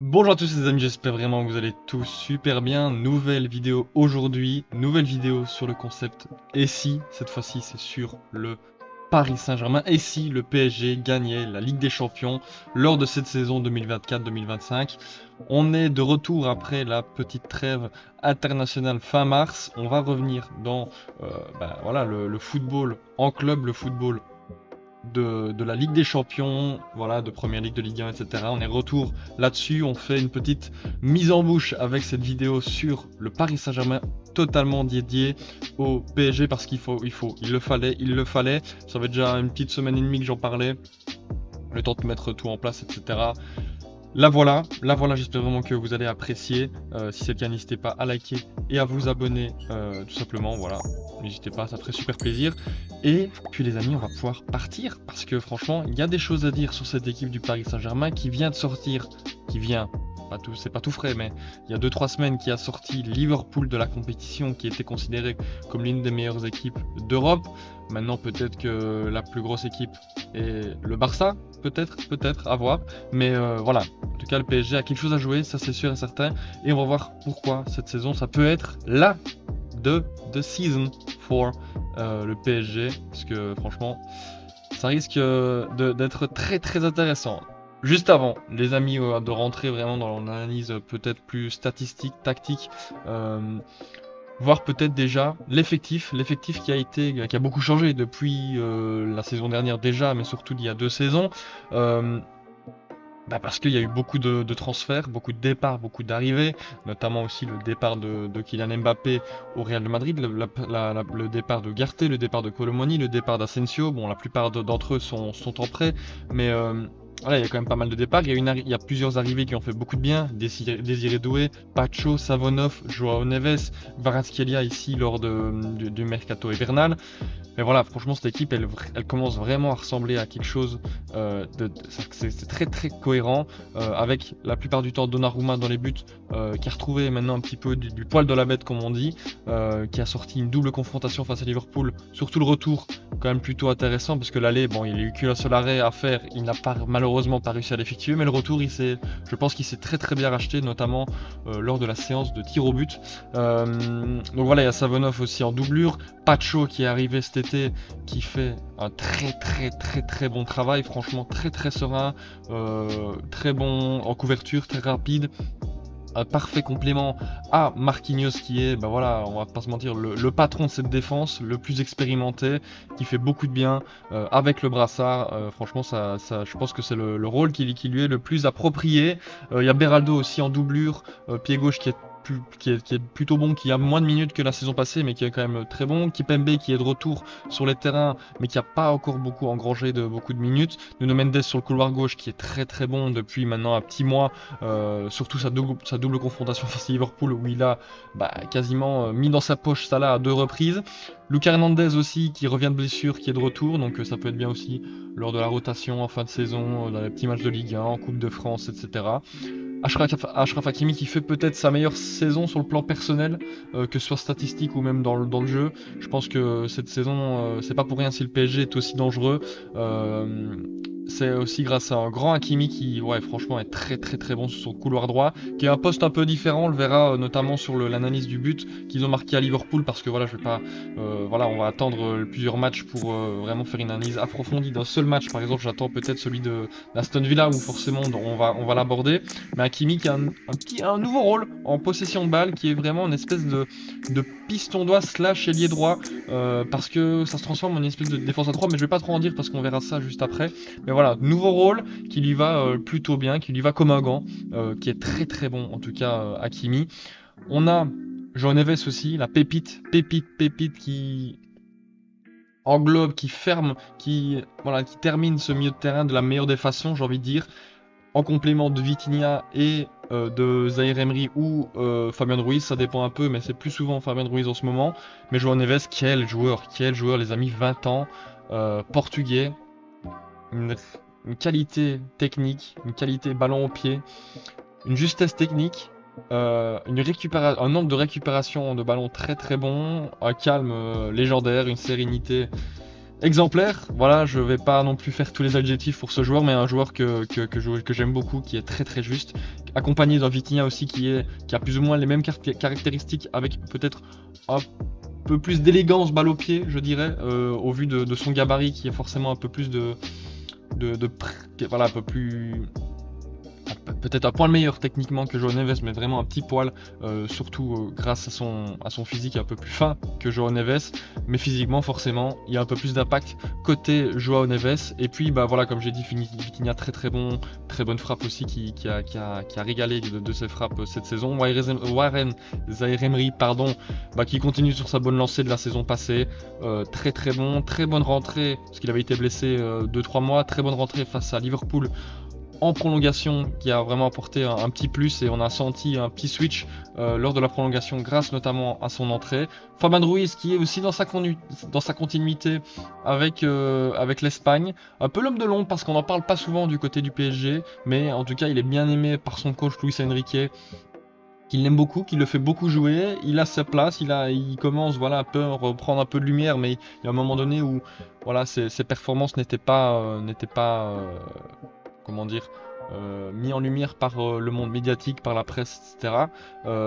Bonjour à tous les amis, j'espère vraiment que vous allez tous super bien. Nouvelle vidéo aujourd'hui, nouvelle vidéo sur le concept et si, cette fois-ci c'est sur le Paris Saint-Germain, et si le PSG gagnait la Ligue des Champions lors de cette saison 2024-2025. On est de retour après la petite trêve internationale fin mars. On va revenir dans voilà, le football en club, le football de la Ligue des Champions, voilà, de Première Ligue, de Ligue 1, etc. On est retour là-dessus, on fait une petite mise en bouche avec cette vidéo sur le Paris Saint-Germain totalement dédié au PSG parce il le fallait. Ça fait déjà une petite semaine et demie que j'en parlais, le temps de mettre tout en place, etc. La voilà, j'espère vraiment que vous allez apprécier. Si c'est le cas, n'hésitez pas à liker et à vous abonner, tout simplement, voilà. N'hésitez pas, ça ferait super plaisir. Et puis les amis, on va pouvoir partir, parce que franchement, il y a des choses à dire sur cette équipe du Paris Saint-Germain qui vient de sortir, c'est pas tout frais, mais il y a 2-3 semaines qui a sorti Liverpool de la compétition, qui était considérée comme l'une des meilleures équipes d'Europe. Maintenant, peut-être que la plus grosse équipe est le Barça, peut-être, à voir. Mais voilà, en tout cas, le PSG a quelque chose à jouer, ça c'est sûr et certain. Et on va voir pourquoi cette saison, ça peut être la de season for le PSG. Parce que franchement, ça risque d'être très très intéressant. Juste avant, les amis, de rentrer vraiment dans l'analyse peut-être plus statistique, tactique, euh, voir peut-être déjà l'effectif qui a beaucoup changé depuis la saison dernière déjà, mais surtout d'il y a 2 saisons. Euh, Parce qu'il y a eu beaucoup de transferts, beaucoup de départs, beaucoup d'arrivées, notamment aussi le départ de Kylian Mbappé au Real de Madrid, le départ de Garte, le départ de Colomoni, le départ d'Asensio. Bon, la plupart d'entre eux sont en prêt, mais voilà, il y a quand même pas mal de départs. Il y a plusieurs arrivées qui ont fait beaucoup de bien. Désiré Doué, Pacho, Savonov, Joao Neves, Kvaratskhelia ici lors du mercato hivernal. Mais voilà, franchement, cette équipe, elle commence vraiment à ressembler à quelque chose c'est très très cohérent, avec la plupart du temps Donnarumma dans les buts, qui a retrouvé maintenant un petit peu du poil de la bête, comme on dit, qui a sorti une double confrontation face à Liverpool. Surtout le retour, quand même plutôt intéressant, parce que l'aller, bon, il a eu qu'un seul arrêt à faire, il n'a pas, malheureusement pas réussi à l'effectuer, mais le retour, je pense qu'il s'est très très bien racheté, notamment lors de la séance de tir au but. Donc voilà, il y a Savonov aussi en doublure. Pacho qui est arrivé cet été, qui fait un très très très très bon travail, franchement très très serein, très bon en couverture, très rapide. Un parfait complément à Marquinhos qui est, bah voilà, on va pas se mentir, le patron de cette défense, le plus expérimenté, qui fait beaucoup de bien avec le brassard. Franchement, je pense que c'est le rôle qui lui est le plus approprié. Il y a Beraldo aussi en doublure, pied gauche qui est plutôt bon, qui a moins de minutes que la saison passée, mais qui est quand même très bon. Kipembe qui est de retour sur les terrains, mais qui a pas encore beaucoup engrangé de beaucoup de minutes. Nuno Mendes sur le couloir gauche qui est très très bon depuis maintenant un petit mois, surtout sa double confrontation face à Liverpool où il a quasiment mis dans sa poche Salah à 2 reprises. Lucas Hernandez aussi qui revient de blessure, qui est de retour, donc ça peut être bien aussi lors de la rotation en fin de saison, dans les petits matchs de Ligue 1, en Coupe de France, etc. Achraf Hakimi qui fait peut-être sa meilleure saison sur le plan personnel, que ce soit statistique ou même dans le jeu. Je pense que cette saison, c'est pas pour rien si le PSG est aussi dangereux. Euh, c'est aussi grâce à un grand Hakimi qui, ouais, franchement, est très très très bon sur son couloir droit, qui est un poste un peu différent. On le verra notamment sur l'analyse du but qu'ils ont marqué à Liverpool, parce que voilà, je vais pas, voilà, on va attendre plusieurs matchs pour vraiment faire une analyse approfondie d'un seul match. Par exemple, j'attends peut-être celui d'Aston Villa où forcément on va l'aborder. Mais Hakimi qui a un nouveau rôle en possession de balle, qui est vraiment une espèce de piston droit slash ailier droit, parce que ça se transforme en une espèce de défense à 3, mais je vais pas trop en dire parce qu'on verra ça juste après. Mais voilà, nouveau rôle qui lui va plutôt bien, qui lui va comme un gant, qui est très très bon en tout cas, Hakimi. On a João Neves aussi, la pépite qui englobe, qui ferme, qui termine ce milieu de terrain de la meilleure des façons, j'ai envie de dire, en complément de Vitinha et de Zaïre Emery ou Fabien Ruiz, ça dépend un peu, mais c'est plus souvent Fabien Ruiz en ce moment. Mais João Neves, quel joueur, les amis, 20 ans, portugais, une, une qualité technique, une qualité ballon au pied, une justesse technique, un nombre de récupérations de ballon très très bon, un calme légendaire, une sérénité. exemplaire. Voilà, je vais pas non plus faire tous les adjectifs pour ce joueur, mais un joueur que j'aime beaucoup, qui est très très juste, accompagné d'un Vitinha aussi qui a plus ou moins les mêmes caractéristiques, avec peut-être un peu plus d'élégance balle au pied, je dirais, au vu de son gabarit qui est forcément un peu plus voilà, un peu plus, peut-être un poil meilleur techniquement que João Neves, mais vraiment un petit poil, surtout grâce à son physique un peu plus fin que João Neves, mais physiquement forcément il y a un peu plus d'impact côté João Neves. Et puis bah voilà, comme j'ai dit, Vitinha très très bon, très bonne frappe aussi, qui a régalé de ses frappes cette saison. Warren Zaïre-Emery, pardon, bah, qui continue sur sa bonne lancée de la saison passée, très très bon, très bonne rentrée, parce qu'il avait été blessé 2-3 mois, très bonne rentrée face à Liverpool en prolongation, qui a vraiment apporté un petit plus, et on a senti un petit switch lors de la prolongation grâce notamment à son entrée. Fabian Ruiz qui est aussi dans sa continuité avec l'Espagne, un peu l'homme de l'ombre parce qu'on n'en parle pas souvent du côté du PSG, mais en tout cas il est bien aimé par son coach Luis Enrique, qu'il l'aime beaucoup, qu'il le fait beaucoup jouer. Il a sa place, il commence voilà, un peu à reprendre un peu de lumière, mais il y a un moment donné où voilà, ses performances n'étaient pas comment dire, mis en lumière par le monde médiatique, par la presse, etc.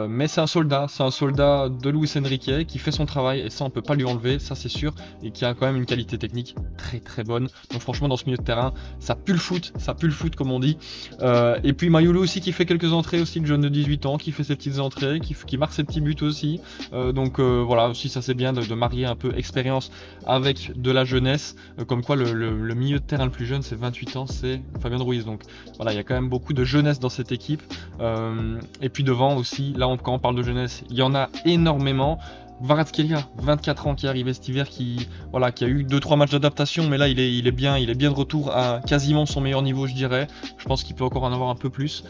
Mais c'est un soldat de Luis Enrique qui fait son travail, et ça on peut pas lui enlever, ça c'est sûr, et qui a quand même une qualité technique très très bonne. Donc franchement dans ce milieu de terrain, ça pue le foot comme on dit. Et puis Mayulu aussi qui fait quelques entrées aussi, le jeune de 18 ans, qui fait ses petites entrées, qui marque ses petits buts aussi. Donc voilà, aussi ça c'est bien de marier un peu expérience avec de la jeunesse, comme quoi le milieu de terrain le plus jeune, c'est 28 ans, c'est Fabian Ruiz. Donc voilà, il y a quand même beaucoup de jeunesse dans cette équipe. Et puis devant aussi, là quand on parle de jeunesse, il y en a énormément. Kvaratskhelia, 24 ans, qui est arrivé cet hiver, qui a eu 2-3 matchs d'adaptation, mais là il est bien de retour à quasiment son meilleur niveau, je dirais. Je pense qu'il peut encore en avoir un peu plus.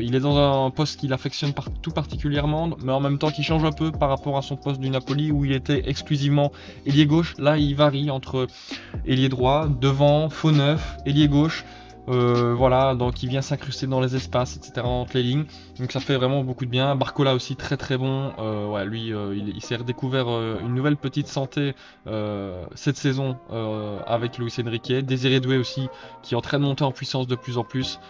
Il est dans un poste qu'il affectionne tout particulièrement, mais en même temps qui change un peu par rapport à son poste du Napoli où il était exclusivement ailier gauche. Là il varie entre ailier droit, devant, faux neuf, ailier gauche. Voilà, donc il vient s'incruster dans les espaces, etc., entre les lignes. Donc ça fait vraiment beaucoup de bien. Barcola aussi très très bon. Ouais, lui, il s'est redécouvert une nouvelle petite santé cette saison avec Luis Enrique. Désiré Doué aussi, qui est en train de monter en puissance de plus en plus.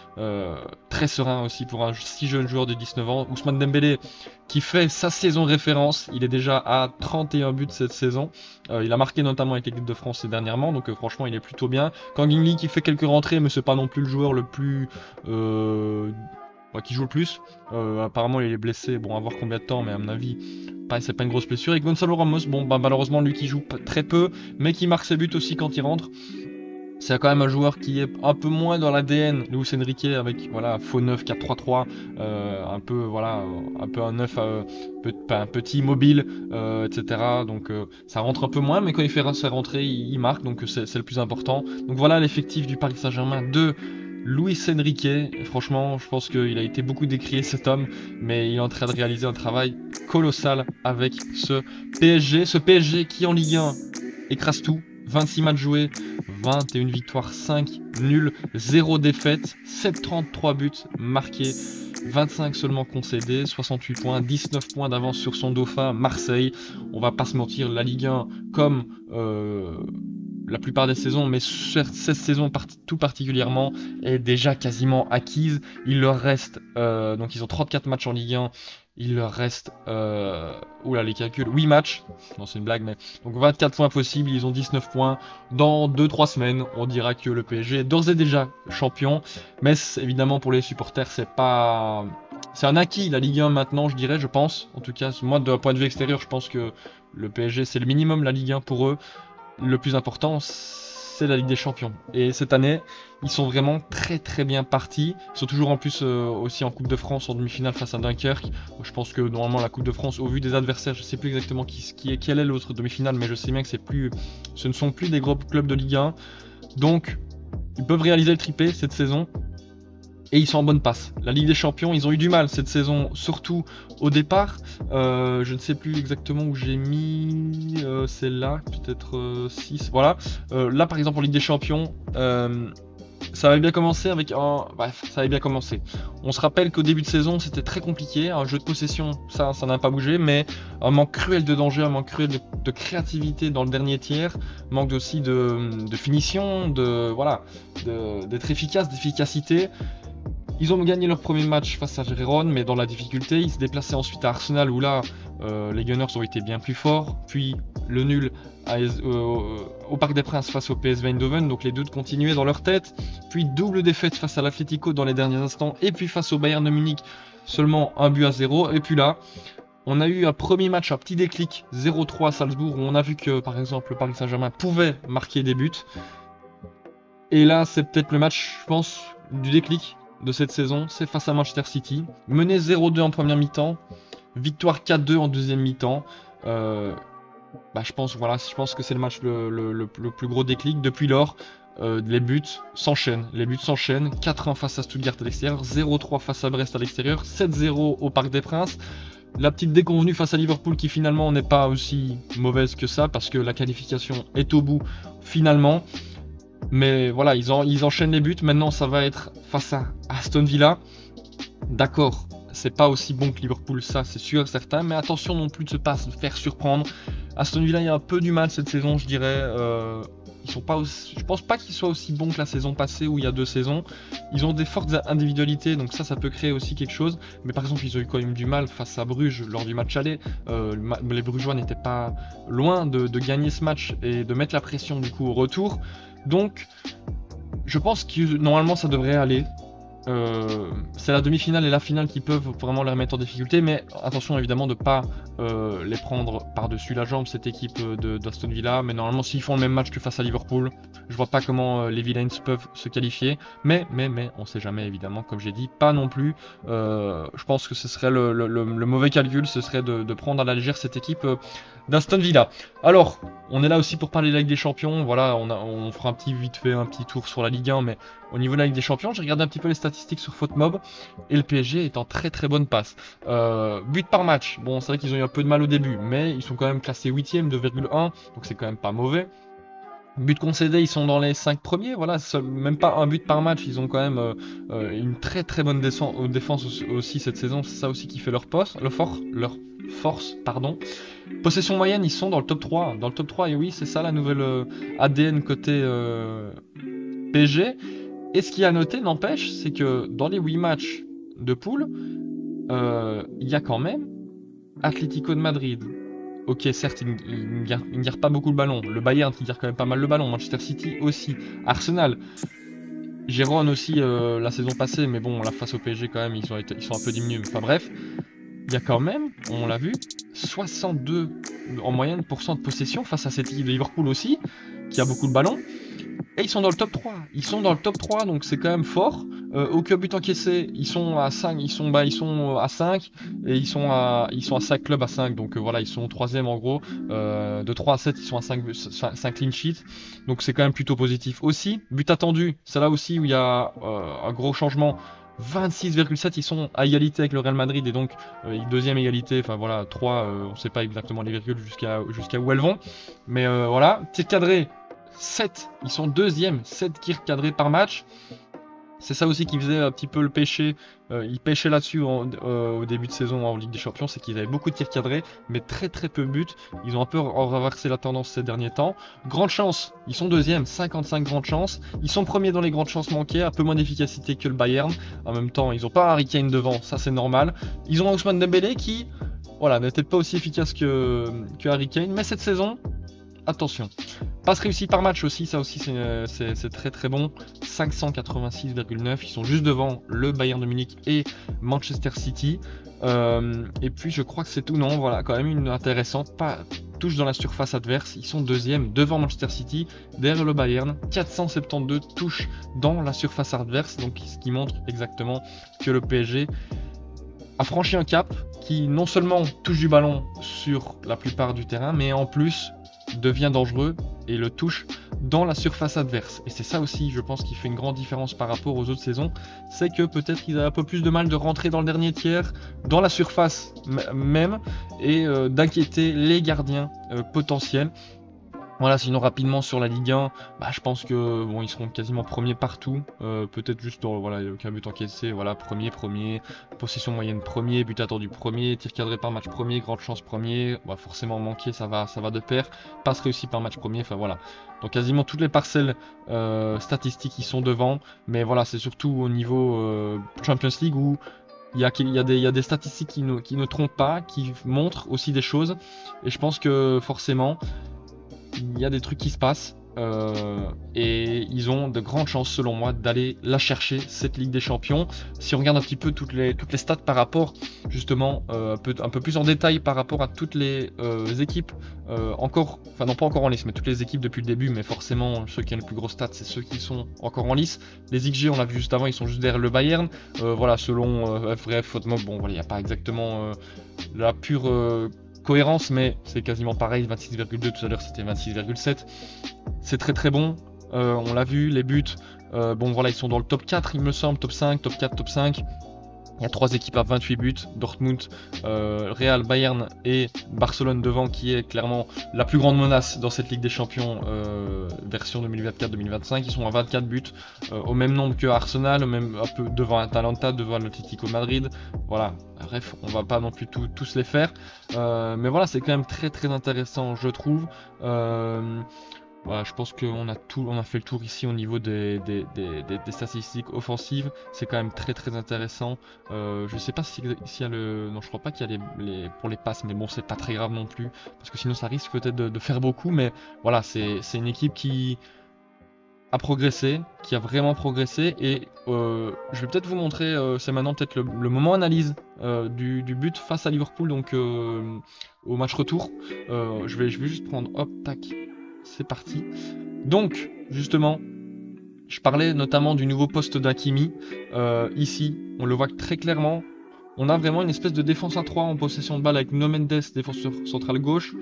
Très serein aussi pour un si jeune joueur de 19 ans. Ousmane Dembélé, qui fait sa saison référence. Il est déjà à 31 buts cette saison. Il a marqué notamment avec l'équipe de France dernièrement, donc franchement il est plutôt bien. Kang Lee qui fait quelques rentrées, mais c'est pas non plus le joueur le plus qui joue le plus. Apparemment il est blessé, bon à voir combien de temps, mais à mon avis pareil, c'est pas une grosse blessure. Et Gonzalo Ramos, bon bah malheureusement lui qui joue très peu, mais qui marque ses buts aussi quand il rentre. C'est quand même un joueur qui est un peu moins dans l'ADN Luis Enrique, avec voilà faux 9 4-3-3, un peu voilà un peu un 9 un petit mobile, etc. Donc ça rentre un peu moins, mais quand il fait sa rentrée il marque, donc c'est le plus important. Donc voilà l'effectif du Paris Saint-Germain de Luis Enrique. Et franchement je pense qu'il a été beaucoup décrié cet homme, mais il est en train de réaliser un travail colossal avec ce PSG qui en Ligue 1 écrase tout. 26 matchs joués, 21 victoires, 5 nuls, 0 défaite, 733 buts marqués, 25 seulement concédés, 68 points, 19 points d'avance sur son dauphin Marseille. On va pas se mentir, la Ligue 1 comme la plupart des saisons, mais cette saison tout particulièrement, est déjà quasiment acquise. Il leur reste, donc ils ont 34 matchs en Ligue 1. Il leur reste, oula les calculs, 8 matchs, non c'est une blague, mais donc 24 points possibles, ils ont 19 points. Dans 2-3 semaines, on dira que le PSG est d'ores et déjà champion, mais évidemment pour les supporters, c'est un acquis la Ligue 1 maintenant, je dirais, je pense. En tout cas, moi d'un point de vue extérieur, je pense que le PSG c'est le minimum la Ligue 1 pour eux. Le plus important, c'est la Ligue des Champions. Et cette année, ils sont vraiment très très bien partis. Ils sont toujours en plus aussi en Coupe de France en demi-finale face à Dunkerque. Je pense que normalement la Coupe de France, au vu des adversaires, je sais plus exactement quelle est l'autre demi-finale, mais je sais bien que ce ne sont plus des gros clubs de Ligue 1. Donc, ils peuvent réaliser le triplé cette saison. Et ils sont en bonne passe. La Ligue des Champions, ils ont eu du mal cette saison, surtout au départ. Je ne sais plus exactement où j'ai mis celle-là, peut-être 6. Voilà. Là, par exemple, en Ligue des Champions, ça avait bien commencé avec un... Bref, ça avait bien commencé. On se rappelle qu'au début de saison, c'était très compliqué. Un jeu de possession, ça n'a pas bougé, mais un manque cruel de danger, un manque cruel de créativité dans le dernier tiers, manque aussi de finition, voilà, d'être efficace, d'efficacité. Ils ont gagné leur premier match face à Gérone, mais dans la difficulté. Ils se déplaçaient ensuite à Arsenal, où là, les Gunners ont été bien plus forts. Puis le nul au Parc des Princes face au PSV Eindhoven, donc les doutes continuaient dans leur tête. Puis double défaite face à l'Atlético dans les derniers instants, et puis face au Bayern de Munich, seulement 1-0. Et puis là, on a eu un premier match, un petit déclic, 0-3 à Salzbourg, où on a vu que, par exemple, le Paris Saint-Germain pouvait marquer des buts. Et là, c'est peut-être le match, je pense, du déclic de cette saison, c'est face à Manchester City. Mené 0-2 en première mi-temps, victoire 4-2 en deuxième mi-temps. Je pense que c'est le match le plus gros déclic. Depuis lors, les buts s'enchaînent. 4-1 face à Stuttgart à l'extérieur, 0-3 face à Brest à l'extérieur, 7-0 au Parc des Princes. La petite déconvenue face à Liverpool qui finalement n'est pas aussi mauvaise que ça parce que la qualification est au bout finalement. Mais voilà, ils enchaînent les buts. Maintenant, ça va être face à Aston Villa. D'accord, c'est pas aussi bon que Liverpool, ça c'est sûr, certain. Mais attention non plus de se faire surprendre. Aston Villa, il y a un peu du mal cette saison, je dirais. Je pense pas qu'ils soient aussi bons que la saison passée ou il y a 2 saisons. Ils ont des fortes individualités, donc ça peut créer aussi quelque chose. Mais par exemple, ils ont eu quand même du mal face à Bruges lors du match aller. Les Brugeois n'étaient pas loin de gagner ce match et de mettre la pression du coup au retour. Donc, je pense que normalement ça devrait aller. C'est la demi-finale et la finale qui peuvent vraiment les remettre en difficulté, mais attention évidemment de ne pas les prendre par-dessus la jambe, cette équipe d'Aston Villa. Mais normalement, s'ils font le même match que face à Liverpool, je vois pas comment les Villains peuvent se qualifier. Mais on sait jamais évidemment, comme j'ai dit, pas non plus. Je pense que ce serait le mauvais calcul, ce serait de prendre à la légère cette équipe d'Aston Villa. Alors, on est là aussi pour parler de la Ligue des Champions. Voilà, on fera un petit tour sur la Ligue 1, mais au niveau de la Ligue des Champions, j'ai regardé un petit peu les statistiques sur FootMob et le PSG est en très très bonne passe. But par match, bon, c'est vrai qu'ils ont eu un peu de mal au début, mais ils sont quand même classés 8ème, 2,1, donc c'est quand même pas mauvais. But concédé, ils sont dans les 5 premiers, voilà, même pas un but par match, ils ont quand même une très très bonne défense aussi cette saison, c'est ça aussi qui fait leur force. Possession moyenne, ils sont dans le top 3, et oui, c'est ça la nouvelle ADN côté PSG. Et ce qui a noté, n'empêche, c'est que dans les 8 matchs de poule, il y a quand même Atlético de Madrid. Ok, certes, il ne garde pas beaucoup le ballon. Le Bayern qui garde quand même pas mal le ballon. Manchester City aussi. Arsenal. Gérone aussi la saison passée, mais bon, là face au PSG quand même, ils sont un peu diminués. Enfin bref, il y a quand même, on l'a vu, 62 en moyenne % de possession face à cette équipe de Liverpool aussi, qui a beaucoup de ballons. Et ils sont dans le top 3. Donc c'est quand même fort. Aucun but encaissé, ils sont à 5, ils sont à 5 et ils sont à 5 clubs à 5. Donc voilà, ils sont 3ème en gros. De 3 à 7, ils sont à 5 clean sheets. Donc c'est quand même plutôt positif aussi. But attendu, c'est là aussi où il y a un gros changement. 26,7, ils sont à égalité avec le Real Madrid et donc deuxième égalité, enfin voilà, 3, on sait pas exactement les virgules jusqu'à où elles vont. Mais voilà, tir cadré, 7, ils sont 2ème, 7 tirs cadrés par match. C'est ça aussi qui faisait un petit peu le péché. Ils pêchaient là-dessus au début de saison en Ligue des Champions, c'est qu'ils avaient beaucoup de tirs cadrés, mais très très peu de buts. Ils ont un peu renversé la tendance ces derniers temps. Grande chance, ils sont 2ème, 55 grandes chances. Ils sont premiers dans les grandes chances manquées, un peu moins d'efficacité que le Bayern. En même temps, ils n'ont pas Harry Kane devant, ça c'est normal. Ils ont Ousmane Dembélé qui, voilà, n'est peut-être pas aussi efficace que Harry Kane, mais cette saison, attention. Passe réussie par match aussi, ça aussi c'est très très bon. 586,9, ils sont juste devant le Bayern de Munich et Manchester City. Et puis je crois que c'est tout, non, voilà, quand même une intéressante. Pas touche dans la surface adverse, ils sont 2ème devant Manchester City, derrière le Bayern. 472 touches dans la surface adverse, donc ce qui montre exactement que le PSG a franchi un cap qui non seulement touche du ballon sur la plupart du terrain, mais en plus devient dangereux et le touche dans la surface adverse. Et c'est ça aussi, je pense, qui fait une grande différence par rapport aux autres saisons, c'est que peut-être qu'ils avaient un peu plus de mal de rentrer dans le dernier tiers, dans la surface même, et d'inquiéter les gardiens potentiels. Voilà, sinon rapidement sur la Ligue 1, bah, je pense que bon, ils seront quasiment premiers partout. Peut-être juste dans voilà, aucun but encaissé, voilà, premier, possession moyenne premier, but attendu premier, tir cadré par match premier, grande chance premier, bah, forcément manqué, ça va de pair, passe réussie par match premier, enfin voilà. Donc quasiment toutes les parcelles statistiques ils sont devant, mais voilà, c'est surtout au niveau Champions League où il y a des statistiques qui ne trompent pas, qui montrent aussi des choses, et je pense que forcément il y a des trucs qui se passent et ils ont de grandes chances selon moi d'aller la chercher cette Ligue des Champions. Si on regarde un petit peu toutes les stats par rapport justement un peu plus en détail par rapport à toutes les équipes encore, enfin non pas encore en lice, mais toutes les équipes depuis le début, mais forcément ceux qui ont les plus grosses stats c'est ceux qui sont encore en lice. Les XG on l'a vu juste avant, ils sont juste derrière le Bayern. Voilà, selon FRF, FootMob, bon voilà, il n'y a pas exactement la pure cohérence, mais c'est quasiment pareil, 26,2 tout à l'heure c'était 26,7. C'est très très bon, on l'a vu, les buts, bon voilà, ils sont dans le top 4 il me semble, top 5, top 4, top 5. Il y a 3 équipes à 28 buts, Dortmund, Real, Bayern et Barcelone devant, qui est clairement la plus grande menace dans cette Ligue des Champions version 2024-2025. Ils sont à 24 buts, au même nombre que Arsenal, même un peu devant Atalanta, devant l'Atlético Madrid. Voilà, bref, on va pas non plus tous les faire. Mais voilà, c'est quand même très très intéressant, je trouve. Voilà, je pense qu'on a fait le tour ici au niveau des statistiques offensives. C'est quand même très très intéressant. Je sais pas s'il y a le, non, je crois pas qu'il y a pour les passes, mais bon, c'est pas très grave non plus parce que sinon ça risque peut-être de faire beaucoup. Mais voilà, c'est une équipe qui a progressé, qui a vraiment progressé, et je vais peut-être vous montrer. C'est maintenant peut-être le moment analyse du but face à Liverpool, donc au match retour. Je vais juste prendre, hop, tac. C'est parti. Donc, justement, je parlais notamment du nouveau poste d'Hakimi. Ici, on le voit très clairement. On a vraiment une espèce de défense à 3 en possession de balle avec Nuno Mendes, défenseur central gauche.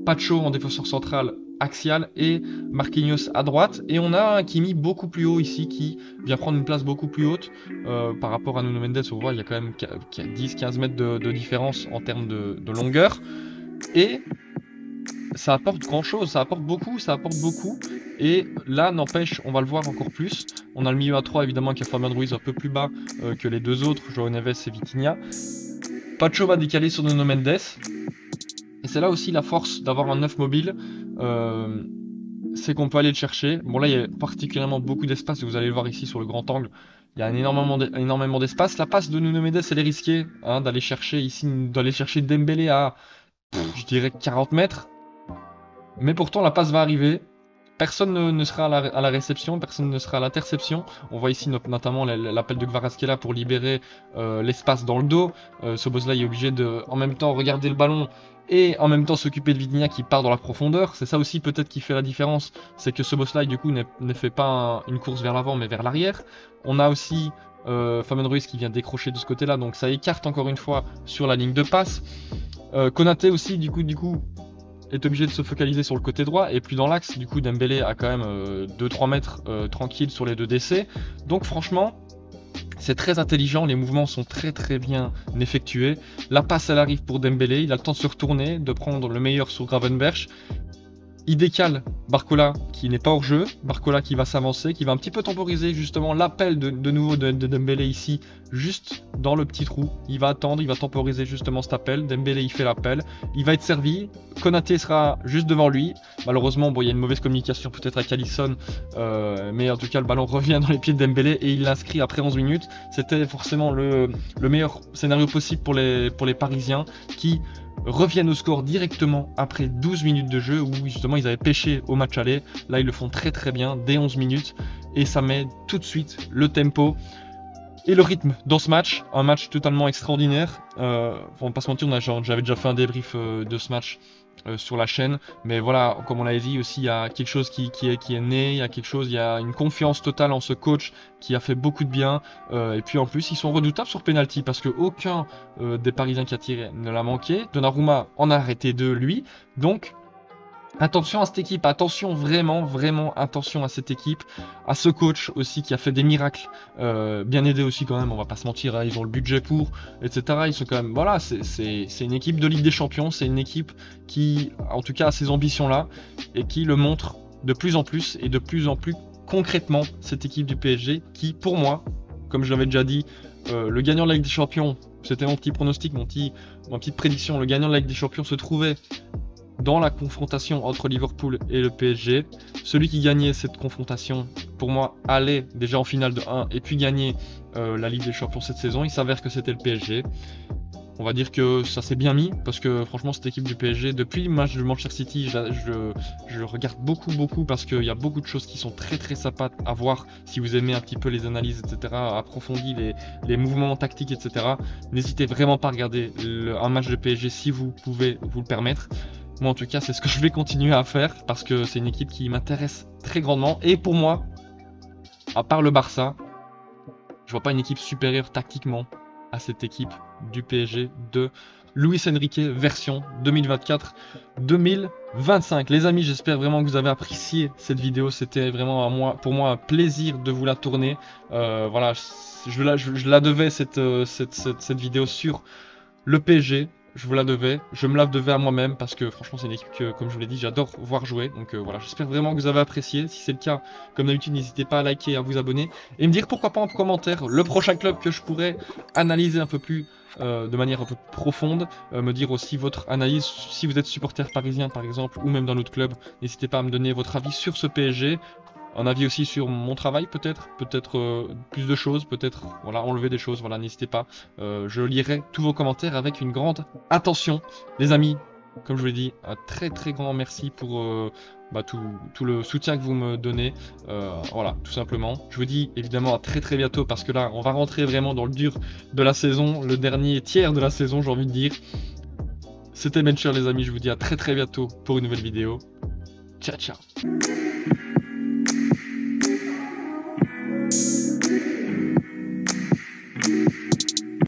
Pacho en défenseur central axial et Marquinhos à droite. Et on a Hakimi beaucoup plus haut ici qui vient prendre une place beaucoup plus haute par rapport à Nuno Mendes. On voit il y a quand même 10-15 mètres de différence en termes de longueur. Et ça apporte grand chose, ça apporte beaucoup, et là n'empêche, on va le voir encore plus, on a le milieu à 3 évidemment qui a Fabian Ruiz un peu plus bas que les deux autres, João Neves et Vitinha. Pacho va décaler sur Nuno Mendes, et c'est là aussi la force d'avoir un 9 mobile, c'est qu'on peut aller le chercher. Bon là il y a particulièrement beaucoup d'espace, vous allez le voir ici sur le grand angle, il y a énormément d'espace. La passe de Nuno Mendes elle est risquée, hein, d'aller chercher Dembélé à, je dirais 40 mètres. Mais pourtant la passe va arriver, personne ne sera à la réception, personne ne sera à l'interception. On voit ici notamment l'appel de Kvaratskhelia pour libérer l'espace dans le dos. Szoboszlai est obligé de en même temps regarder le ballon et en même temps s'occuper de Vitinha qui part dans la profondeur. C'est ça aussi peut-être qui fait la différence, c'est que Szoboszlai du coup ne fait pas une course vers l'avant mais vers l'arrière. On a aussi Fabian Ruiz qui vient décrocher de ce côté-là, donc ça écarte encore une fois sur la ligne de passe. Konaté aussi du coup est obligé de se focaliser sur le côté droit et plus dans l'axe. Du coup Dembélé a quand même 2-3 mètres tranquille sur les deux décès. Donc franchement c'est très intelligent, les mouvements sont très très bien effectués. La passe elle arrive pour Dembélé, il a le temps de se retourner, de prendre le meilleur sur Gravenberch. Il décale Barcola qui n'est pas hors jeu, Barcola qui va s'avancer, qui va un petit peu temporiser justement l'appel de nouveau de Dembélé ici, juste dans le petit trou. Il va attendre, il va temporiser justement cet appel, Dembélé il fait l'appel, il va être servi, Konaté sera juste devant lui. Malheureusement bon il y a une mauvaise communication peut-être avec Alisson, mais en tout cas le ballon revient dans les pieds de Dembélé et il l'inscrit après 11 minutes. C'était forcément le meilleur scénario possible pour les Parisiens qui reviennent au score directement après 12 minutes de jeu où justement ils avaient pêché au match aller. Là ils le font très très bien dès 11 minutes et ça met tout de suite le tempo et le rythme dans ce match. Un match totalement extraordinaire. On va pas se mentir, j'avais déjà fait un débrief de ce match sur la chaîne, mais voilà, comme on l'avait dit aussi, il y a quelque chose qui est né, il y a une confiance totale en ce coach qui a fait beaucoup de bien, et puis en plus ils sont redoutables sur penalty parce que aucun des Parisiens qui a tiré ne l'a manqué. Donnarumma en a arrêté deux lui, donc Attention à cette équipe, attention vraiment, vraiment attention à cette équipe, à ce coach aussi qui a fait des miracles, bien aidé aussi quand même, on va pas se mentir, hein, ils ont le budget pour, etc. Ils sont quand même, voilà, c'est une équipe de Ligue des Champions, c'est une équipe qui, en tout cas, a ces ambitions-là et qui le montre de plus en plus et de plus en plus concrètement, cette équipe du PSG qui, pour moi, comme je l'avais déjà dit, le gagnant de la Ligue des Champions, c'était mon petit pronostic, ma petite prédiction, le gagnant de la Ligue des Champions se trouvait dans la confrontation entre Liverpool et le PSG. Celui qui gagnait cette confrontation, pour moi, allait déjà en finale de 1 et puis gagner la Ligue des Champions cette saison. Il s'avère que c'était le PSG. On va dire que ça s'est bien mis parce que franchement cette équipe du PSG, depuis le match de Manchester City, je regarde beaucoup parce qu'il y a beaucoup de choses qui sont très sympas à voir si vous aimez un petit peu les analyses, etc., approfondir les mouvements tactiques, etc. N'hésitez vraiment pas à regarder un match de PSG si vous pouvez vous le permettre. Moi en tout cas c'est ce que je vais continuer à faire parce que c'est une équipe qui m'intéresse très grandement et pour moi, à part le Barça, je vois pas une équipe supérieure tactiquement à cette équipe du PSG de Luis Enrique version 2024-2025. Les amis, j'espère vraiment que vous avez apprécié cette vidéo. C'était vraiment pour moi un plaisir de vous la tourner. Voilà, je la devais cette vidéo sur le PSG. Je vous la devais, je me la devais à moi-même parce que franchement c'est une équipe que, comme je vous l'ai dit, j'adore voir jouer. Donc voilà, j'espère vraiment que vous avez apprécié. Si c'est le cas, comme d'habitude, n'hésitez pas à liker, à vous abonner et me dire pourquoi pas en commentaire le prochain club que je pourrais analyser un peu plus de manière un peu profonde. Me dire aussi votre analyse si vous êtes supporter parisien par exemple ou même dans l'autre club. N'hésitez pas à me donner votre avis sur ce PSG. Un avis aussi sur mon travail peut-être plus de choses, peut-être voilà, enlever des choses, voilà, n'hésitez pas. Je lirai tous vos commentaires avec une grande attention. Les amis, comme je vous l'ai dit, un très grand merci pour tout le soutien que vous me donnez. Voilà, tout simplement. Je vous dis évidemment à très bientôt parce que là, on va rentrer vraiment dans le dur de la saison, le dernier tiers de la saison, j'ai envie de dire. C'était Bencher les amis, je vous dis à très bientôt pour une nouvelle vidéo. Ciao.